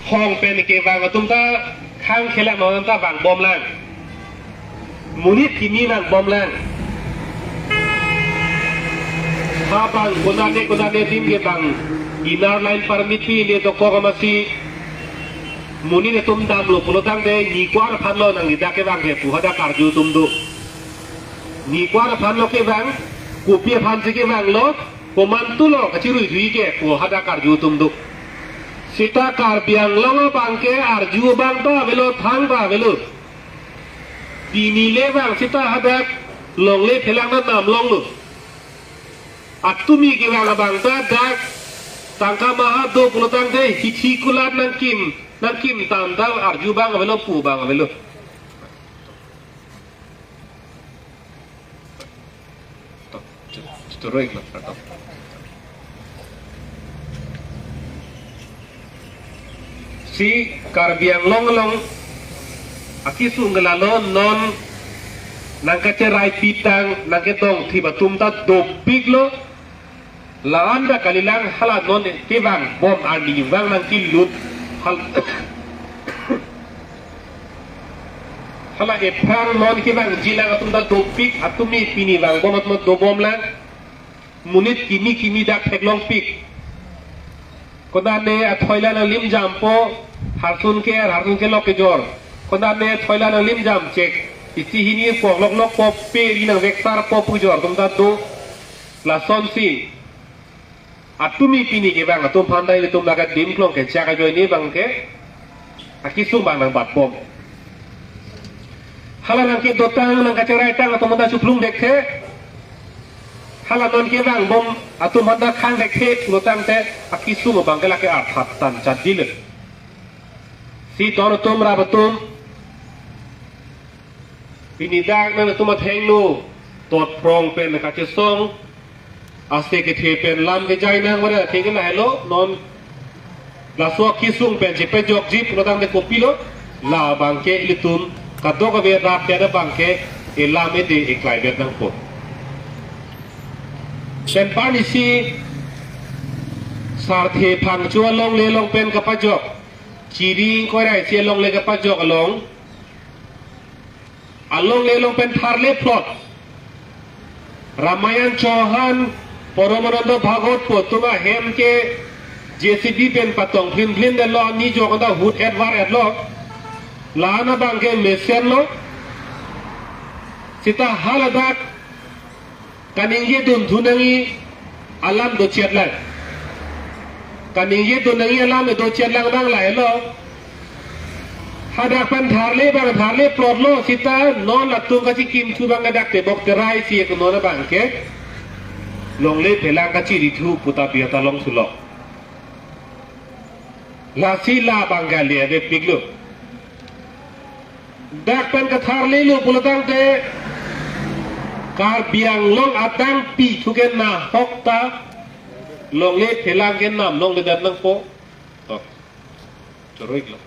ห้องเป็นเกวังกับตุ้มตาข้างเคลักนอนตาบางบอมล่างมูนิที่มีนั่งบอมล่างถ้าบางคนนั้นทีมเกวังอินาร์ไลน์พาร์มิทีเนี่ยตัวก็มาซีมูนิเนี่ยตุ้มดำลูกพลตังเดนี่กว่าพันโลนังนี่ดาเกวังเหตุหัวดาการจูตุ้มดูนี่กว่าพันโลเกวังกูเปียพันสิเกวังโลกูมันตุโลกจิรุยดุยเกหัวดาการจูตุ้มดูSita karbiang longa bangke arju bangta velo thangba velo dinile bang sita hadak longle phelang na nam longlu atumi ki bang bangta dak tangka maha do pulutang de hichi kulat nang kim tam dal arju bang velo pu bang velo Terus lah si karbiang long aki sungalalo non nangkacerai pitang nangketong tibatum ta dopiglo laanda kalilang hala non kebang bom andi bang nang kilut hal hala epang non kebang jilang atum ta dopig atumi pini bang bom atmo do bom lang munit kimi dak teklong pik Kodane Thailand lim jampo harsun ke lok ke jor Kodane Thailand lim jam cek isi hini pok lok pop pe rinang vektar pop jor tumta do la sonsi atumi pini ke bang atum pandai tum laga dim klong ke chaka joy ni bang ke akisung bang nang bat pom halanang ke dotang nang kacerai tang atum manda suplung dekhe Halaman ke bang bom atau mana khang dekhet lotang te akisu bang ke laki arhat tan jadil si don tum rabatum pinidang nang tum thengnu tot prong pen ka che song aste ke the pen lam ke jai nang wara theng na hello non la so kisung pen je pe jok jip lotang de kopilo la bang ke litum kadok ka be rap ke bang ke elame de eklai be nang ko Sempan isi sarthe phang chua long le long pen kapajok chiri koi rai che long le kapajok along le long pen thar le plot Ramayan Chauhan Poromananda Bhagwat potuma hem ke JCB pen patong blin de lo ni jokanda hut edwar edlo lana bangke mesen lo sita haladak Kaningi dun thunangi alam do chetlang Kaningi dunangi alam do chetlang bang lai lo Hadak pan tharle plot lo sita non latung kachi kim chu bang adak te bok terai si ek non bang ke longle phelang kachi rithu puta biata long sulo La si la bang ga le de piglo Dak pan ka tharle lo pulatang te Karbiang long atang pi thuken na hokta long le phelang gen nam long le dat nang po to choroik lo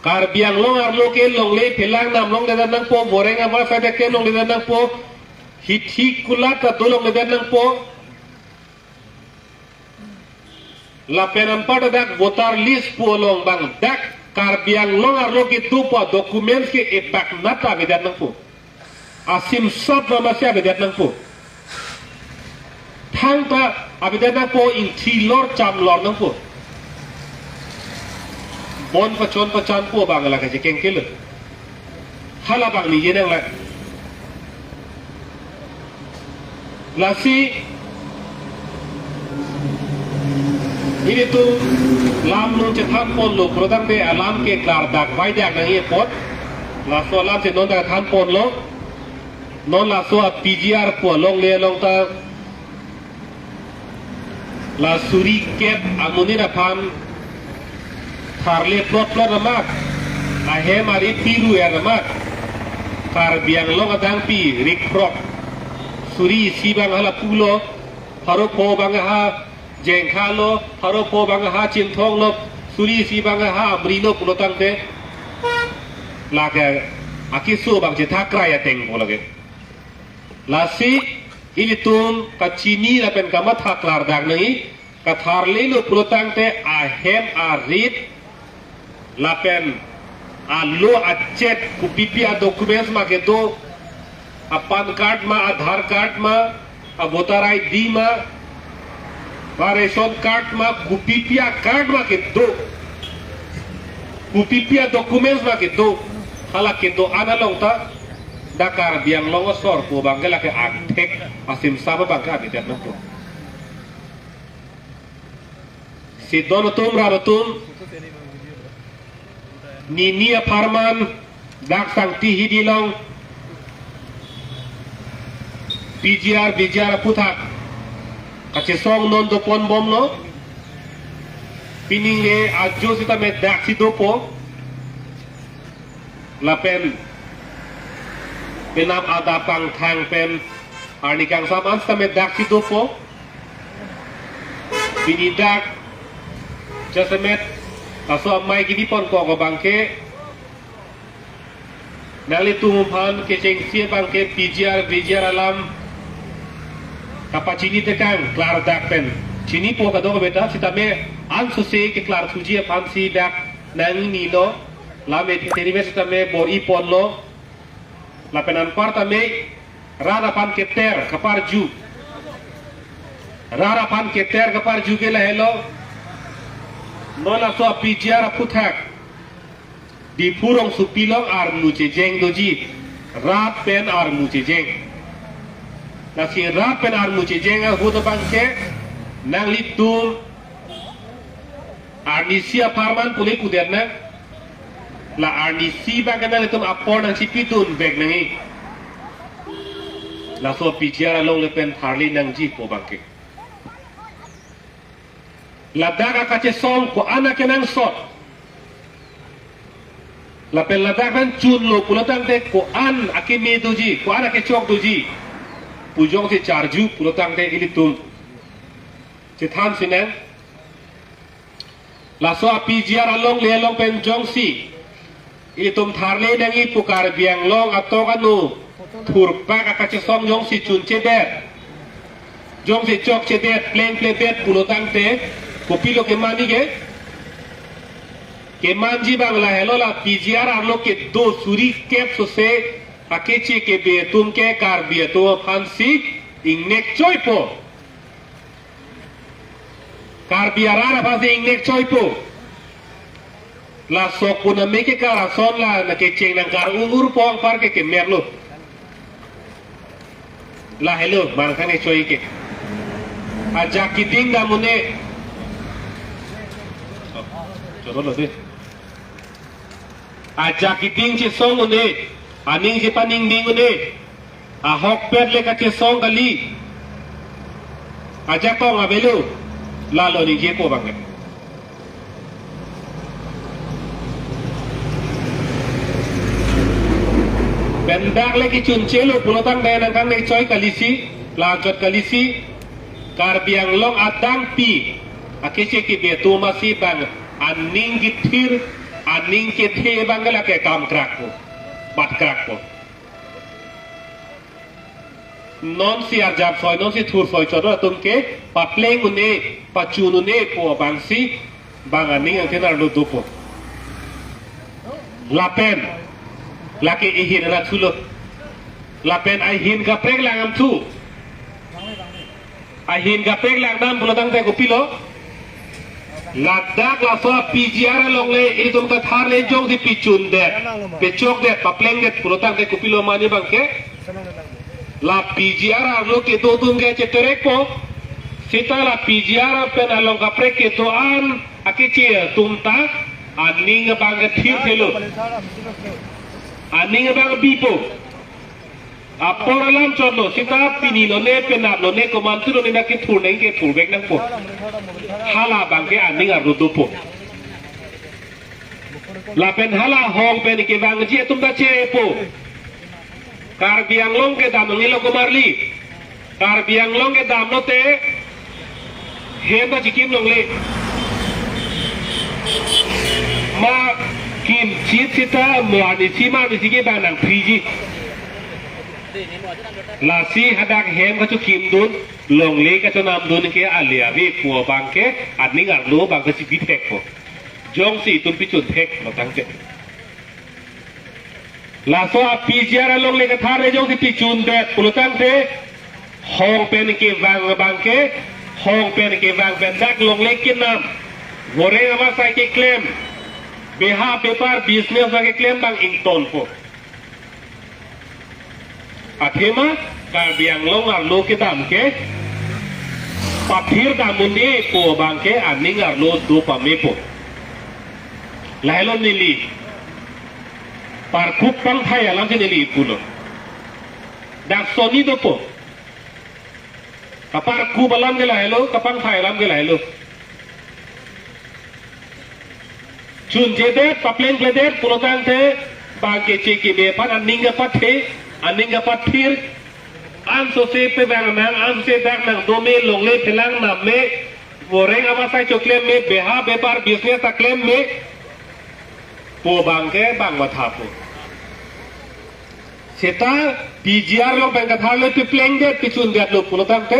Karbiang long ar lo ke long le phelang nam long le dat nang po borenga ma sa de ke long le dat nang po hithi kulat ta dolong le dat nang po la penam pada dak votar list po long bang dak Karbiang long ar lo ke tu po documents ke epak nata be dat nang po Asim sab masih abedat nang po. Thang ta abedat nang po in lor cham lor nang po. Bon pachon pachan po bangala ka jekeng kel. Hala bang ni jenang la. Lasi ini tu lam nu cethan pon lo prodang de alam ke klar dak vai dak nang ye pot. La so lam se non dak than pon lo. Non la so PGR po long le long ta la suri kep amunina phan tharle plot ramak a he mari piru ya ramak Karbiang long adang pi rik prok suri si bang hala pulo haro po bang ha jeng khalo haro po bang ha chin thong lo suri si bang ha amrino pulotang te la ke akisu bang je thakrai ateng bolage Lasi ini tum kacini la pen kamat haklar dag nai katharli lu pulutang te ahem arit lapen alu acet kupipi a documents ma ke do a pan card ma aadhar card ma a voter ID ma a ration card ma kupipi a card ma ke do kupipi a documents ma ke do hala ke do analong ta dakar biang longo sor po bangela ke aktek asim sama bangka bidat nang si donotum rabatum Ninia Parman dak sangti hidilong bijar putak kace song non do pon bom no pininge ajo sita me dak si dopo lapen penam ada pang thang pen arnikang saman sa me dak si dopo pinidak jasemet aso mai gidi pon ko bangke nali tumpan ke cengsi bangke bijar alam kapa cini tekang klar dak pen cini po ka do beta sitame an suse ke klar suji pansi dak nang ni lo lame terive sitame bor i pon lo la penan parta me rara pan ke ter kapar ju rara pan ke ter kapar ju ke la hello nola so pijiara puthak di purong supilong ar muce jeng doji rap pen ar muce jeng nasi rap pen ar muce jeng ar hodo bangke nang litum arnisia parman pule kuderna la arnisi bangana litum apor nang sipitun beg nangi la so pijiara long le pen harli nang ji po bangke ladaga kace som ko anak yang sot lapel ladagan chun lo pulotang te ko an akimi doji ko anak ke chok doji pujong se charju pulotang te ilitum che tham sinan la so api jiar along le long pen jong si ilitum tharle dangi pukar biang long atau kanu thurpa kace som jong si chun che bet jong si chok che bet plain bet pulotang te kopilo ke mani ke manji bangla hello la pijiar arlo ke do suri kep so se akeche ke be tum ke kar be to fansi ingnek choipo kar biara ba se ingnek choipo la sokuna meke kara son la na ke cheng nang kar ungur pong par ke merlo la hello markhane choi ke aja kiting da mune aja kiting ci song une aning ci paning ding une a hok pet le ka ci song kali aja ko ngabelu lalo ni je ko banget bendak lagi cuncelo pulotang dayan kang ne coy kalisi lagot kalisi karbiang long adang pi akece ki betu masih bang aning gitir aning ke the bangala ke kam krakko bat krakko non si arjab soy non si thur soy chodo tumke papleng une pachun une po bangsi bang aning ang kenar lu dupo lapen laki ihin na thulo lapen ahin gaprek langam thu ahin gaprek langam bulotang te kopilo ladak la so pijiara longle itu ka tharle jong di pichun de pechok de papleng de pulotang de kupilo mani bangke la pijiara lo ke to tum ke cheterek po sita la pijiara pen along ka prek ke to an akiche tumta aning bang thir thelo aning bang bipo aporalam chorlo sita pinilo ne penablo ne komanturo ne ke thur neng ke thur bek nang po hala bangke aning arudupo lapen hala hong pen ke bang ji tumda chepo kar biang long ke dam ngilo kumarli kar biang long ke dam no te henda jikim long le ma kim chit sita mo ani sima bisige bang nang priji lasi hadak hem kacu kim dun long le kacu nam dun ke alia we puo bang ke adning arlo bang kaci bitek po jong si tum pichun tek lo tangke la so api jara long le ka thare jong si pichun det pulo tangte hong pen ke bang ke hong pen ke bang pen dak long le ke nam gore ama sai ke claim beha paper business ke claim bang ington po athema kar biang long arlo ke dam ke pathir damundi po bang ke aning arlo do pame po lailon nili par kup pang thai alam ke nili pulo dak soni do po kapar kup alam ke lailo kapang thai alam ke lailo chun jedet paplen gledet pulo tante bang ke cheki be pan aning ga pathir an so se pe bang nang an se dak nang do me long le phelang nam me voreng avasai choklem me beha bepar business aklem me po bang ke bang wathapo seta pgr lo bang kathar le pipleng de pichun de lo pulo tante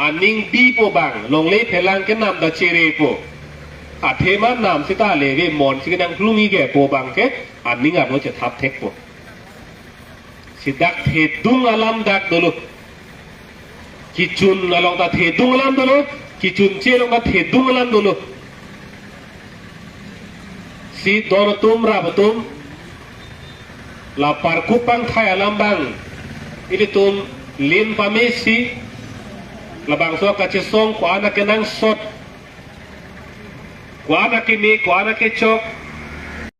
aning bi po bang long le phelang ke nam da chere po athema nam sita le ve mon sigadang plungi ke po bang ke aning aro che thap thek po sidak thedung alam dak dulu kicun along ta thedung alam dulu kicun che long ta thedung alam dulu si doratum rabatum la parkupang thai alam bang ini tum lin pamesi la bang so ka che song kwa na kenang sot kwa na ke mi kwa na ke chok